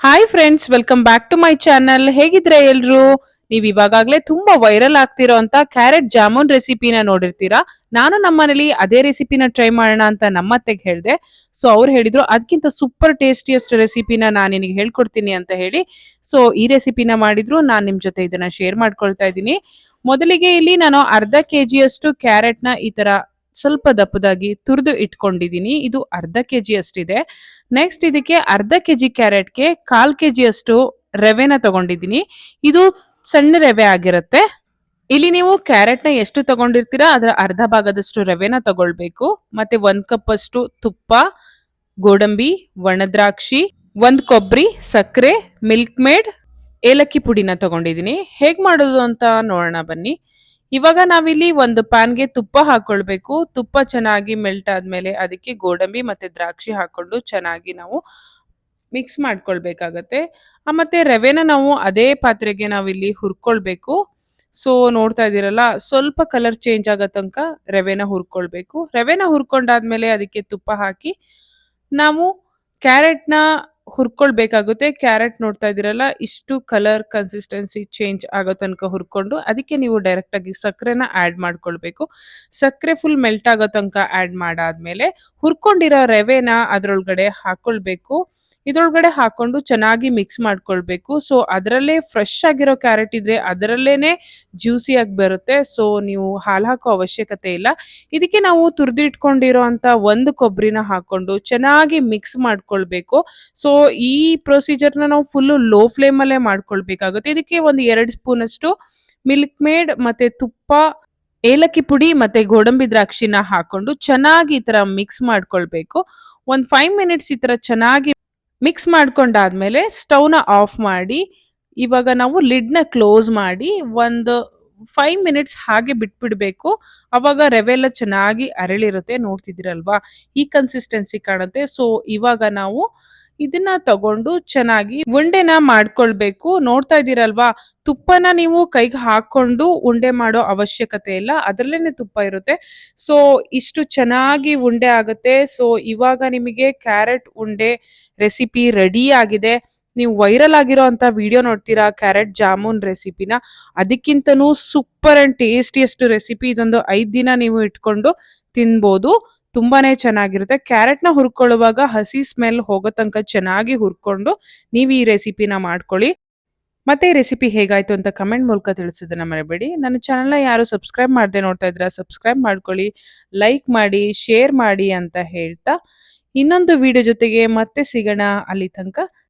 Hi friends, welcome back to my channel. ಹೇಗಿದ್ರೆ ಎಲ್ರು? ನೀವ್ ಇವಾಗಾಗ್ಲೇ ತುಂಬಾ ವೈರಲ್ ಆಗ್ತಿರೋ ಅಂತ ಕ್ಯಾರೆಟ್ ಜಾಮೂನ್ ರೆಸಿಪಿನ ನೋಡಿರ್ತೀರಾ. ನಾನು ನಮ್ಮನೇಲಿ ಅದೇ ರೆಸಿಪಿನ ಟ್ರೈ ಮಾಡೋಣ ಅಂತ ನಮ್ಮತ್ತೆಗೆ ಹೇಳ್ದೆ. ಸೊ ಅವ್ರು ಹೇಳಿದ್ರು ಅದಕ್ಕಿಂತ ಸೂಪರ್ ಟೇಸ್ಟಿಯಸ್ಟ್ ರೆಸಿಪಿನ ನಾನು ನಿನಗೆ ಹೇಳ್ಕೊಡ್ತೀನಿ ಅಂತ ಹೇಳಿ ಸೊ ಈ ರೆಸಿಪಿನ ಮಾಡಿದ್ರು. ನಾನು ನಿಮ್ ಜೊತೆ ಇದನ್ನ ಶೇರ್ ಮಾಡ್ಕೊಳ್ತಾ ಇದ್ದೀನಿ. ಮೊದಲಿಗೆ ಇಲ್ಲಿ ನಾನು ಅರ್ಧ ಕೆಜಿಯಷ್ಟು ಕ್ಯಾರೆಟ್ನ ಈ ತರ ಸ್ವಲ್ಪ ದಪ್ಪದಾಗಿ ತುರಿದು ಇಟ್ಕೊಂಡಿದ್ದೀನಿ. ಇದು ಅರ್ಧ ಕೆಜಿ ಅಷ್ಟಿದೆ. ನೆಕ್ಸ್ಟ್ ಇದಕ್ಕೆ ಅರ್ಧ ಕೆಜಿ ಕ್ಯಾರೆಟ್ಗೆ 1/4 ಕೆಜಿ ಅಷ್ಟು ರವೆನ ತಗೊಂಡಿದ್ದೀನಿ. ಇದು ಸಣ್ಣ ರವೆ ಆಗಿರುತ್ತೆ. ಇಲ್ಲಿ ನೀವು ಕ್ಯಾರೆಟ್ನ ಎಷ್ಟು ತಗೊಂಡಿರ್ತೀರಾ ಅದರ ಅರ್ಧ ಭಾಗದಷ್ಟು ರವೆನ ತಗೊಳ್ಬೇಕು. ಮತ್ತೆ 1 ಕಪ್ ಅಷ್ಟು ತುಪ್ಪ, ಗೋಡಂಬಿ, ಒಣದ್ರಾಕ್ಷಿ, 1 ಕೊಬ್ಬರಿ, ಸಕ್ಕರೆ, ಮಿಲ್ಕ್ ಮೇಡ್, ಏಲಕ್ಕಿ ಪುಡಿನ ತಗೊಂಡಿದ್ದೀನಿ. ಹೇಗ್ ಮಾಡೋದು ಅಂತ ನೋಡೋಣ ಬನ್ನಿ. ಇವಾಗ ನಾವಿಲ್ಲಿ ಒಂದು ಪ್ಯಾನ್ಗೆ ತುಪ್ಪ ಹಾಕೊಳ್ಬೇಕು. ತುಪ್ಪ ಚೆನ್ನಾಗಿ ಮೆಲ್ಟ್ ಆದ್ಮೇಲೆ ಅದಕ್ಕೆ ಗೋಡಂಬಿ ಮತ್ತೆ ದ್ರಾಕ್ಷಿ ಹಾಕೊಂಡು ಚೆನ್ನಾಗಿ ನಾವು ಮಿಕ್ಸ್ ಮಾಡ್ಕೊಳ್ಬೇಕಾಗತ್ತೆ. ಮತ್ತೆ ರವೆನ ನಾವು ಅದೇ ಪಾತ್ರೆಗೆ ನಾವಿಲ್ಲಿ ಹುರ್ಕೊಳ್ಬೇಕು. ಸೊ ನೋಡ್ತಾ ಇದ್ದೀರಲ್ಲ, ಸ್ವಲ್ಪ ಕಲರ್ ಚೇಂಜ್ ಆಗೋ ತನಕ ರವೆನ ಹುರ್ಕೊಳ್ಬೇಕು. ರವೆನ ಹುರ್ಕೊಂಡಾದ್ಮೇಲೆ ಅದಕ್ಕೆ ತುಪ್ಪ ಹಾಕಿ ನಾವು ಕ್ಯಾರೆಟ್ನ ಹುರ್ಕೊಳ್ಬೇಕಾಗುತ್ತೆ. ಕ್ಯಾರೆಟ್ ನೋಡ್ತಾ ಇದ್ದೀರಲ್ಲ, ಇಷ್ಟು ಕಲರ್ ಕನ್ಸಿಸ್ಟೆನ್ಸಿ ಚೇಂಜ್ ಆಗೋ ತನಕ ಹುರ್ಕೊಂಡು ಅದಕ್ಕೆ ನೀವು ಡೈರೆಕ್ಟ್ ಆಗಿ ಸಕ್ಕರೆನ ಆ್ಯಡ್ ಮಾಡ್ಕೊಳ್ಬೇಕು. ಸಕ್ಕರೆ ಫುಲ್ ಮೆಲ್ಟ್ ಆಗೋ ತನಕ ಆ್ಯಡ್ ಮಾಡಾದ್ಮೇಲೆ ಹುರ್ಕೊಂಡಿರೋ ರವೆನ ಅದರೊಳಗಡೆ ಹಾಕೊಳ್ಬೇಕು. ಇದ್ರೊಳಗಡೆ ಹಾಕೊಂಡು ಚೆನ್ನಾಗಿ ಮಿಕ್ಸ್ ಮಾಡ್ಕೊಳ್ಬೇಕು. ಸೊ ಅದರಲ್ಲೇ ಫ್ರೆಶ್ ಆಗಿರೋ ಕ್ಯಾರೆಟ್ ಇದ್ರೆ ಅದರಲ್ಲೇನೆ ಜ್ಯೂಸಿಯಾಗಿ ಬರುತ್ತೆ. ಸೊ ನೀವು ಹಾಲು ಹಾಕೋ ಅವಶ್ಯಕತೆ ಇಲ್ಲ. ಇದಕ್ಕೆ ನಾವು ತುರಿದಿಟ್ಕೊಂಡಿರೋ ಅಂತ 1 ಕೊಬ್ಬರಿನ ಹಾಕೊಂಡು ಚೆನ್ನಾಗಿ ಮಿಕ್ಸ್ ಮಾಡ್ಕೊಳ್ಬೇಕು. ಸೊ ಈ ಪ್ರೊಸೀಜರ್ನ ನಾವು ಫುಲ್ಲು ಲೋ ಫ್ಲೇಮಲ್ಲೇ ಮಾಡ್ಕೊಳ್ಬೇಕಾಗುತ್ತೆ. ಇದಕ್ಕೆ ಒಂದು 2 ಸ್ಪೂನ್ ಅಷ್ಟು ಮಿಲ್ಕ್ ಮೇಡ್ ಮತ್ತೆ ತುಪ್ಪ, ಏಲಕ್ಕಿ ಪುಡಿ ಮತ್ತೆ ಗೋಡಂಬಿ ದ್ರಾಕ್ಷಿನ ಹಾಕೊಂಡು ಚೆನ್ನಾಗಿ ಈ ತರ ಮಿಕ್ಸ್ ಮಾಡ್ಕೊಳ್ಬೇಕು. ಒಂದು 5 ಮಿನಿಟ್ಸ್ ಈ ತರ ಚೆನ್ನಾಗಿ ಮಿಕ್ಸ್ ಮಾಡ್ಕೊಂಡಾದ್ಮೇಲೆ ಸ್ಟವ್ನ ಆಫ್ ಮಾಡಿ ಇವಾಗ ನಾವು ಲಿಡ್ನ ಕ್ಲೋಸ್ ಮಾಡಿ ಒಂದು 5 ಮಿನಿಟ್ಸ್ ಹಾಗೆ ಬಿಟ್ಬಿಡ್ಬೇಕು. ಅವಾಗ ರವೆ ಎಲ್ಲ ಚೆನ್ನಾಗಿ ಅರಳಿರುತ್ತೆ. ನೋಡ್ತಿದ್ದೀರಲ್ವಾ, ಈ ಕನ್ಸಿಸ್ಟೆನ್ಸಿ ಕಾಣುತ್ತೆ. ಸೊ ಇವಾಗ ನಾವು ಇದನ್ನ ತಗೊಂಡು ಚೆನ್ನಾಗಿ ಉಂಡೆನ ಮಾಡ್ಕೊಳ್ಬೇಕು. ನೋಡ್ತಾ ಇದ್ದೀರಲ್ವಾ, ತುಪ್ಪನ ನೀವು ಕೈಗೆ ಹಾಕೊಂಡು ಉಂಡೆ ಮಾಡೋ ಅವಶ್ಯಕತೆ ಇಲ್ಲ, ಅದರಲ್ಲೇನೆ ತುಪ್ಪ ಇರುತ್ತೆ. ಸೊ ಇಷ್ಟು ಚೆನ್ನಾಗಿ ಉಂಡೆ ಆಗುತ್ತೆ. ಸೊ ಇವಾಗ ನಿಮಗೆ ಕ್ಯಾರೆಟ್ ಉಂಡೆ ರೆಸಿಪಿ ರೆಡಿ ಆಗಿದೆ. ನೀವು ವೈರಲ್ ಆಗಿರೋ ಅಂತ ವಿಡಿಯೋ ನೋಡ್ತೀರಾ ಕ್ಯಾರೆಟ್ ಜಾಮೂನ್ ರೆಸಿಪಿನ, ಅದಕ್ಕಿಂತನೂ ಸೂಪರ್ ಅಂಡ್ ಟೇಸ್ಟಿಯಸ್ಟ್ ರೆಸಿಪಿ. ಇದೊಂದು 5 ದಿನ ನೀವು ಇಟ್ಕೊಂಡು ತಿನ್ಬೋದು. ತುಂಬಾನೇ ಚೆನ್ನಾಗಿರುತ್ತೆ. ಕ್ಯಾರೆಟ್ನ ಹುರ್ಕೊಳ್ಳುವಾಗ ಹಸಿ ಸ್ಮೆಲ್ ಹೋಗೋ ತನಕ ಚೆನ್ನಾಗಿ ಹುರ್ಕೊಂಡು ನೀವು ಈ ರೆಸಿಪಿನ ಮಾಡ್ಕೊಳ್ಳಿ. ಮತ್ತೆ ಈ ರೆಸಿಪಿ ಹೇಗಾಯ್ತು ಅಂತ ಕಮೆಂಟ್ ಮೂಲಕ ತಿಳಿಸೋದನ್ನ ಮರಿಬೇಡಿ. ನನ್ನ ಚಾನಲ್ನ ಯಾರು ಸಬ್ಸ್ಕ್ರೈಬ್ ಮಾಡದೆ ನೋಡ್ತಾ ಇದ್ದೀರಾ, ಸಬ್ಸ್ಕ್ರೈಬ್ ಮಾಡ್ಕೊಳ್ಳಿ, ಲೈಕ್ ಮಾಡಿ, ಶೇರ್ ಮಾಡಿ ಅಂತ ಹೇಳ್ತಾ ಇನ್ನೊಂದು ವಿಡಿಯೋ ಜೊತೆಗೆ ಮತ್ತೆ ಸಿಗೋಣ. ಅಲ್ಲಿ ತನಕ